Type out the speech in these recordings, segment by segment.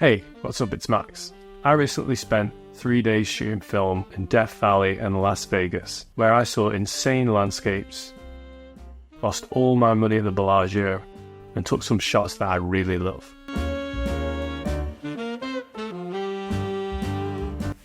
Hey, what's up? It's Max. I recently spent 3 days shooting film in Death Valley and Las Vegas, where I saw insane landscapes, lost all my money at the Bellagio, and took some shots that I really love.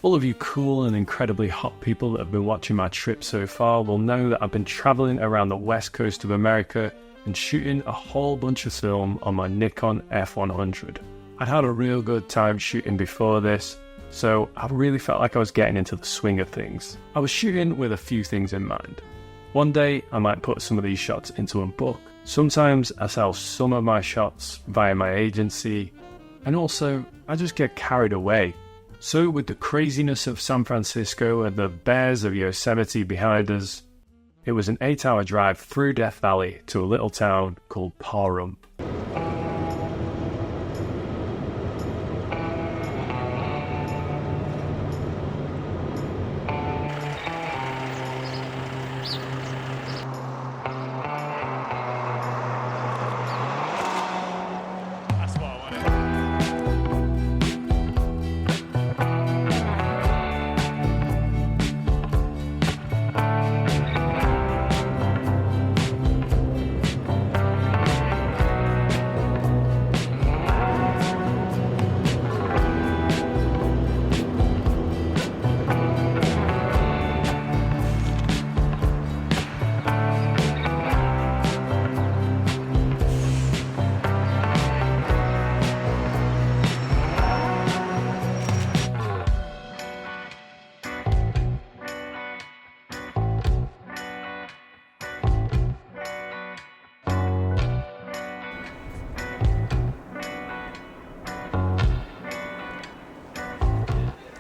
All of you cool and incredibly hot people that have been watching my trip so far will know that I've been traveling around the west coast of America and shooting a whole bunch of film on my Nikon F100. I'd had a real good time shooting before this, so I really felt like I was getting into the swing of things. I was shooting with a few things in mind. One day I might put some of these shots into a book. Sometimes I sell some of my shots via my agency, and also I just get carried away. So with the craziness of San Francisco and the bears of Yosemite behind us, it was an 8-hour drive through Death Valley to a little town called Pahrump.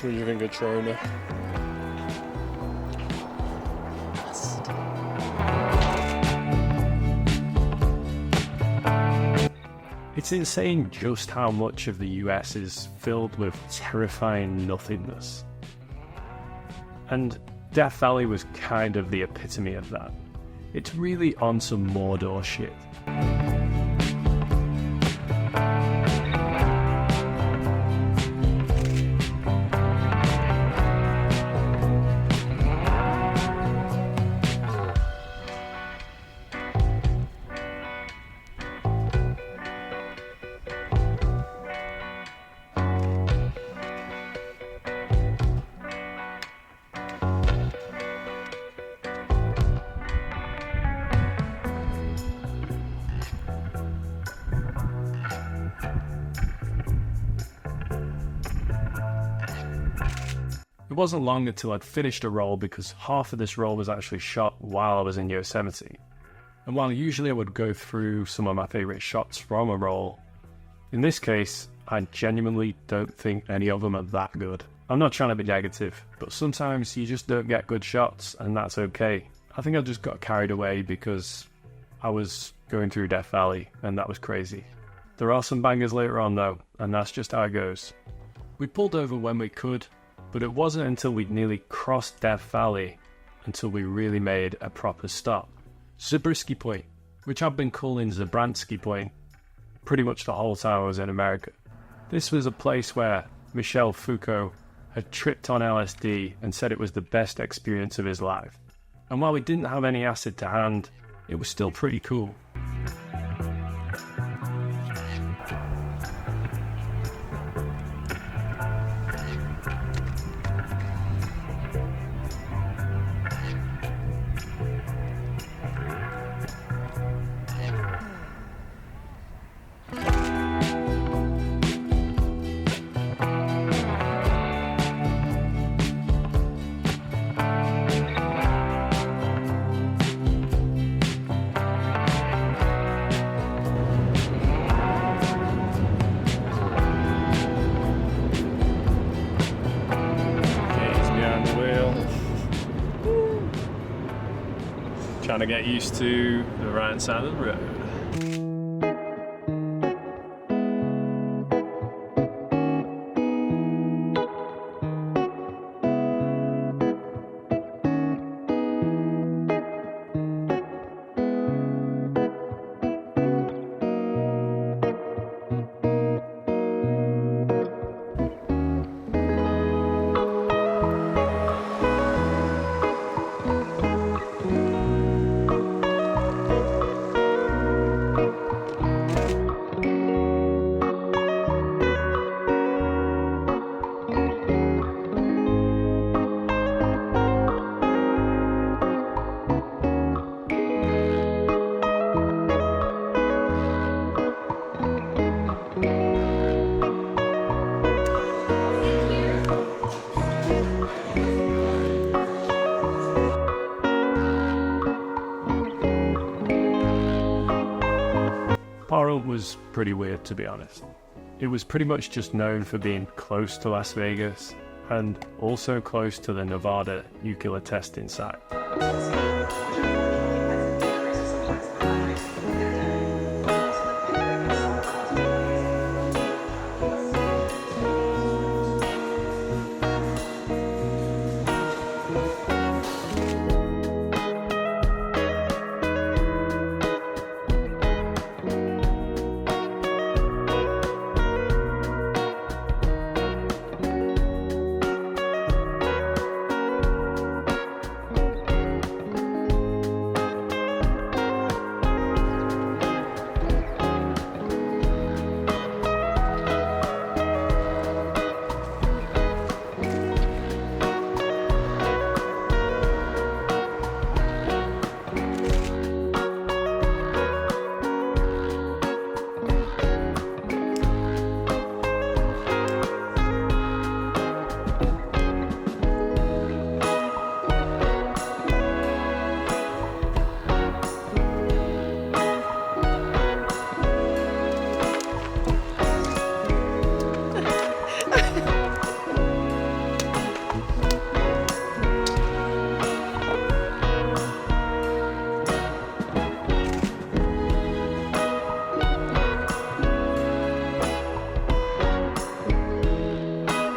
What do you think of China? It's insane just how much of the US is filled with terrifying nothingness. And Death Valley was kind of the epitome of that. It's really on some Mordor shit. It wasn't long until I'd finished a roll because half of this roll was actually shot while I was in Yosemite. And while usually I would go through some of my favourite shots from a roll, in this case, I genuinely don't think any of them are that good. I'm not trying to be negative, but sometimes you just don't get good shots, and that's okay. I think I just got carried away because I was going through Death Valley, and that was crazy. There are some bangers later on though, and that's just how it goes. We pulled over when we could, but it wasn't until we'd nearly crossed Death Valley until we really made a proper stop. Zabriskie Point, which I've been calling Zabriskie Point pretty much the whole time I was in America. This was a place where Michel Foucault had tripped on LSD and said it was the best experience of his life. And while we didn't have any acid to hand, it was still pretty cool. Trying to get used to the right hand side of the road. pretty weird, to be honest. It was pretty much just known for being close to Las Vegas and also close to the Nevada nuclear testing site.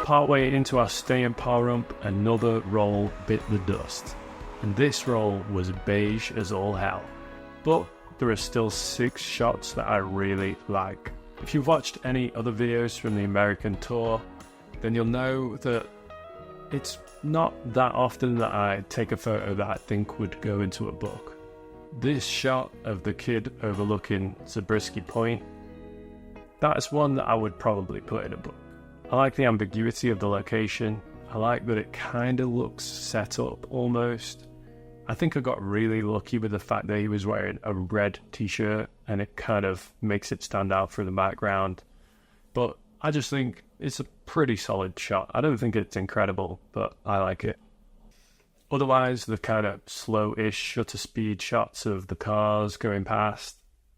Partway into our stay in Pahrump, another roll bit the dust, and this roll was beige as all hell. But there are still 6 shots that I really like. If you've watched any other videos from the American tour, then you'll know that it's not that often that I take a photo that I think would go into a book. This shot of the kid overlooking Zabriskie Point, that's one that I would probably put in a book. I like the ambiguity of the location. I like that it kind of looks set up almost. I think I got really lucky with the fact that he was wearing a red t-shirt and it kind of makes it stand out from the background. But I just think it's a pretty solid shot. I don't think it's incredible, but I like it. Otherwise, the kind of slow-ish shutter speed shots of the cars going past,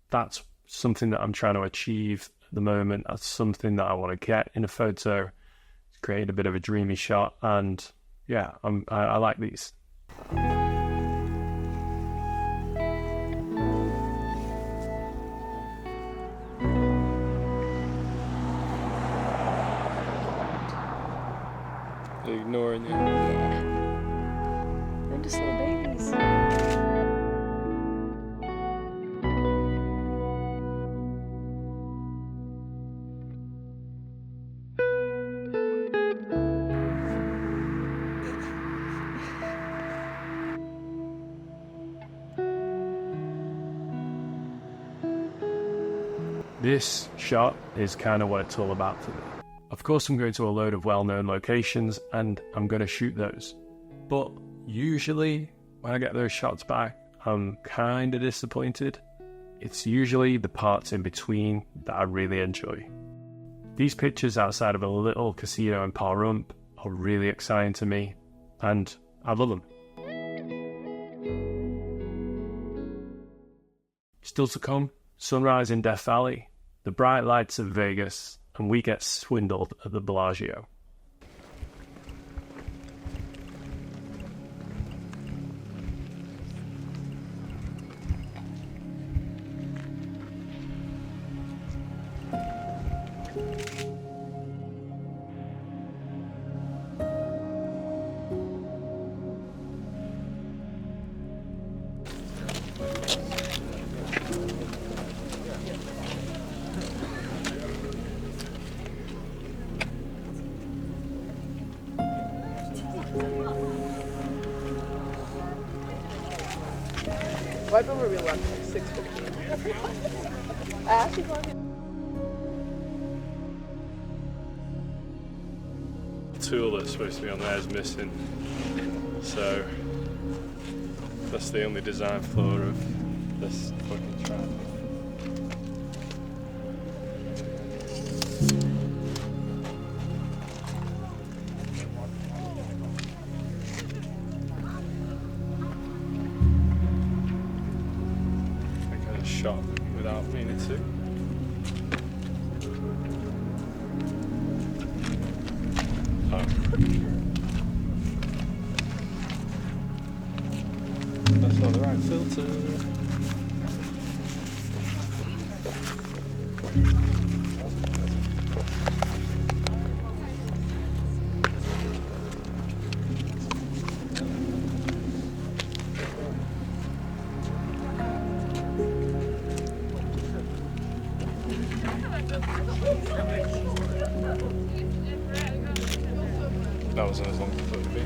that's something that I'm trying to achieve at the moment. That's something that I want to get in a photo, create a bit of a dreamy shot, and yeah, I like these. Ignoring you. Yeah. They're just little babies. This shot is kind of what it's all about for me. Of course, I'm going to a load of well-known locations and I'm going to shoot those. But usually, when I get those shots back, I'm kind of disappointed. It's usually the parts in between that I really enjoy. These pictures outside of a little casino in Pahrump are really exciting to me, and I love them. Still to come, sunrise in Death Valley, the bright lights of Vegas, and we get swindled at the Bellagio. Right over we left like 6:15. I actually thought The tool that's supposed to be on there is missing, so that's the only design flaw of this fucking track. Shot without meaning to. home. That's not the right filter. That wasn't as long as I thought it would be.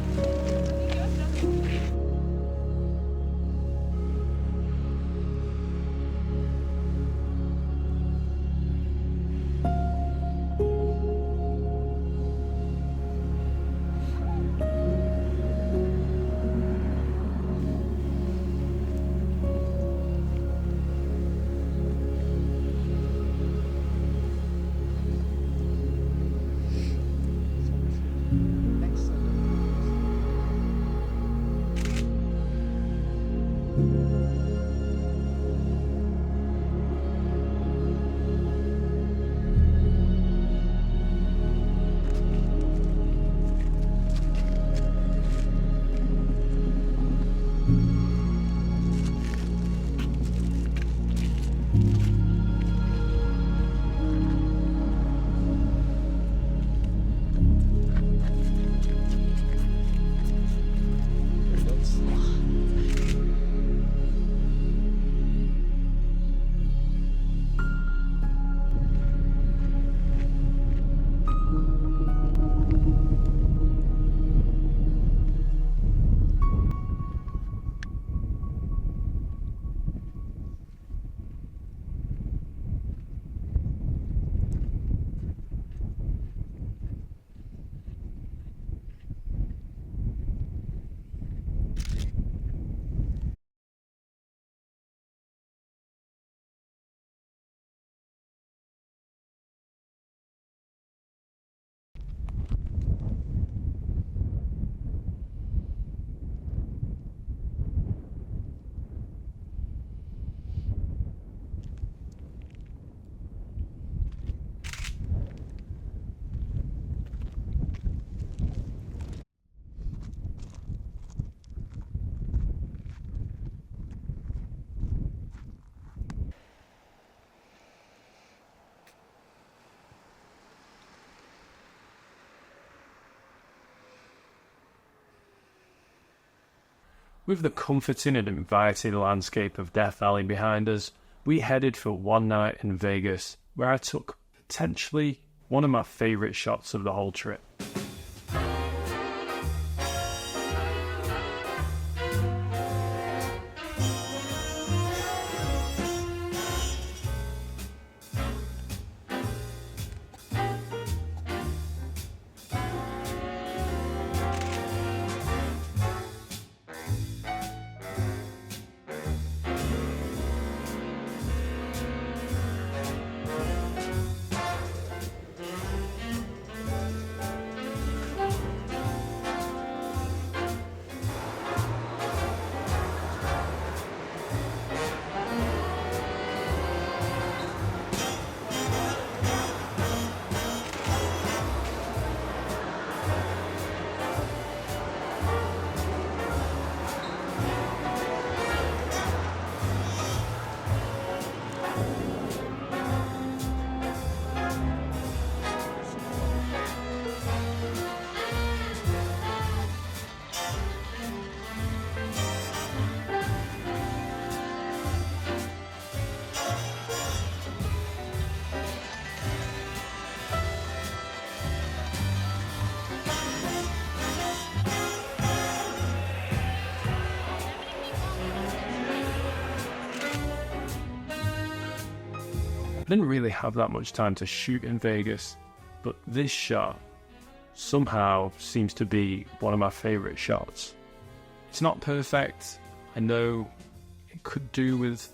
With the comforting and inviting landscape of Death Valley behind us, we headed for one night in Vegas, where I took potentially one of my favourite shots of the whole trip. I didn't really have that much time to shoot in Vegas, but this shot somehow seems to be one of my favourite shots. It's not perfect. I know it could do with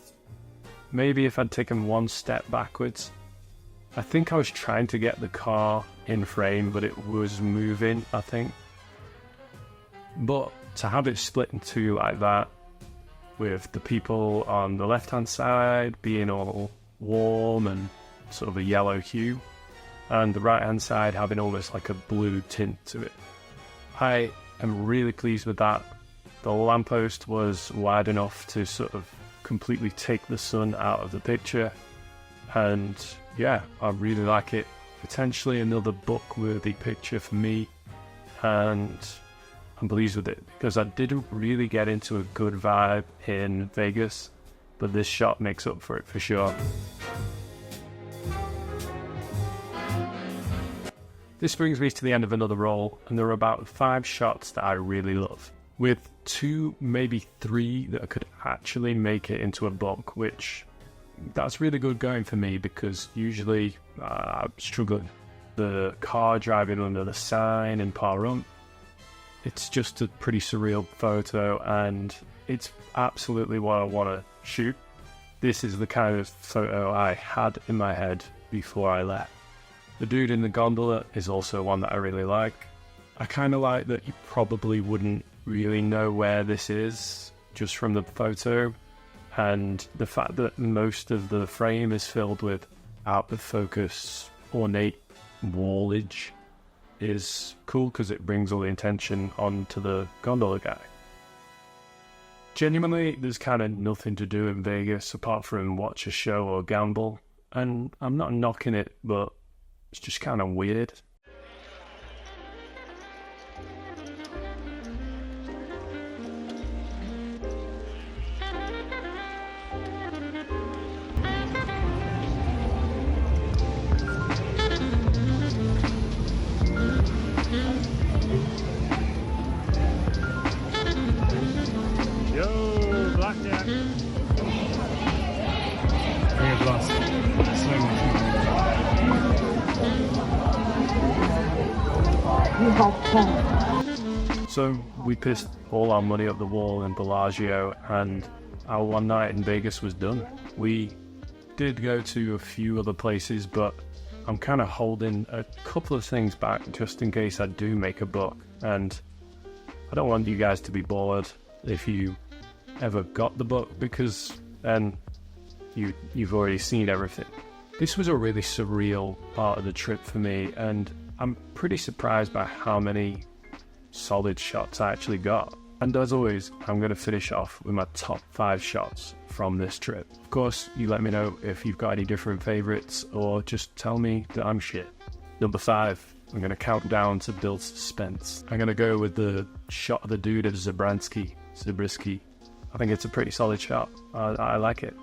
maybe if I'd taken one step backwards. I think I was trying to get the car in frame, but it was moving, I think. But to have it split in two like that, with the people on the left-hand side being all warm and sort of a yellow hue, and the right hand side having almost like a blue tint to it. I am really pleased with that. The lamppost was wide enough to sort of completely take the sun out of the picture, and yeah, I really like it. Potentially another book-worthy picture for me, and I'm pleased with it because I didn't really get into a good vibe in Vegas, but this shot makes up for it for sure. This brings me to the end of another roll, and there are about 5 shots that I really love, with 2, maybe 3 that could actually make it into a book, which that's really good going for me because usually I'm struggling. The car driving under the sign in Pahrump, it's just a pretty surreal photo, and it's absolutely what I want to shoot. This is the kind of photo I had in my head before I left. The dude in the gondola is also one that I really like. I kind of like that you probably wouldn't really know where this is just from the photo, and the fact that most of the frame is filled with out of focus ornate wallage is cool because it brings all the attention onto the gondola guy. Genuinely, there's kind of nothing to do in Vegas apart from watch a show or gamble, and I'm not knocking it, but it's just kind of weird. Yo, blackjack. Very lost. So much. So we pissed all our money up the wall in Bellagio, and our one night in Vegas was done. We did go to a few other places, but I'm kind of holding a couple of things back just in case I do make a book, and I don't want you guys to be bored if you ever got the book, because then you've already seen everything. This was a really surreal part of the trip for me, and I'm pretty surprised by how many solid shots I actually got. And as always, I'm going to finish off with my top 5 shots from this trip. Of course, you let me know if you've got any different favourites, or just tell me that I'm shit. Number 5, I'm going to count down to build suspense. I'm going to go with the shot of the dude of Zabriskie. I think it's a pretty solid shot. I like it.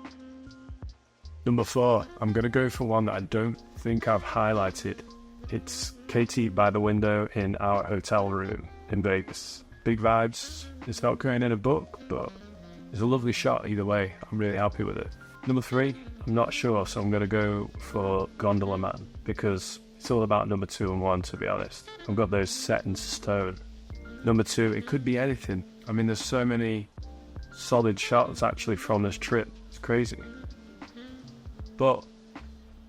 Number 4, I'm going to go for one that I don't think I've highlighted. It's KT by the window in our hotel room in Vegas. Big vibes. It's not going in a book, but it's a lovely shot either way. I'm really happy with it. Number 3, I'm not sure, so I'm going to go for Gondola Man, because it's all about number 2 and 1, to be honest. I've got those set in stone. Number 2, it could be anything. I mean, there's so many solid shots actually from this trip. It's crazy. But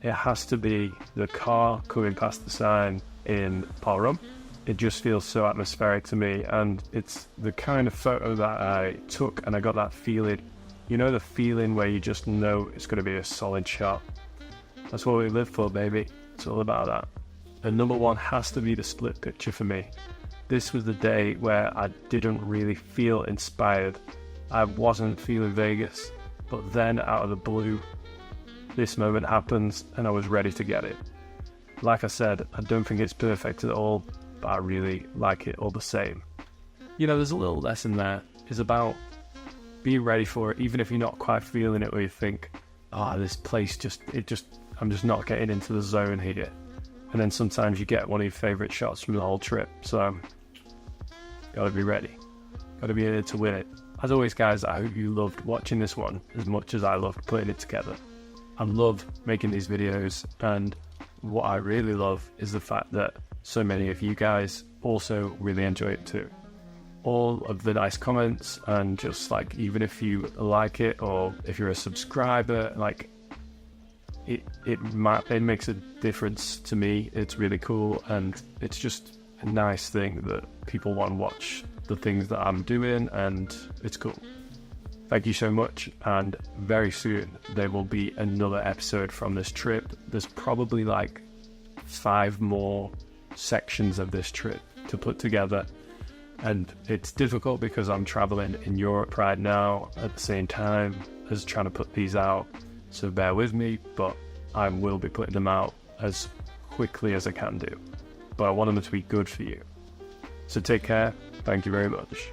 it has to be the car coming past the sign in Pahrump. It just feels so atmospheric to me, and it's the kind of photo that I took, and I got that feeling, you know, the feeling where you just know it's going to be a solid shot. That's what we live for, baby. It's all about that. And number 1 has to be the split picture for me. This was the day where I didn't really feel inspired. I wasn't feeling Vegas, but then out of the blue, this moment happens, and I was ready to get it. Like I said, I don't think it's perfect at all, but I really like it all the same. You know, there's a little lesson there. It's about being ready for it, even if you're not quite feeling it, or you think, this place I'm just not getting into the zone here. And then sometimes you get one of your favourite shots from the whole trip, so gotta be ready. Gotta be in it to win it. As always, guys, I hope you loved watching this one as much as I loved putting it together. I love making these videos, and what I really love is the fact that so many of you guys also really enjoy it too. All of the nice comments, and just like, even if you like it or if you're a subscriber, like it makes a difference to me. It's really cool, and it's just a nice thing that people want to watch the things that I'm doing, and it's cool. Thank you so much, and very soon there will be another episode from this trip. There's probably like 5 more sections of this trip to put together. And it's difficult because I'm traveling in Europe right now at the same time as trying to put these out. So bear with me, but I will be putting them out as quickly as I can do. But I want them to be good for you. So take care. Thank you very much.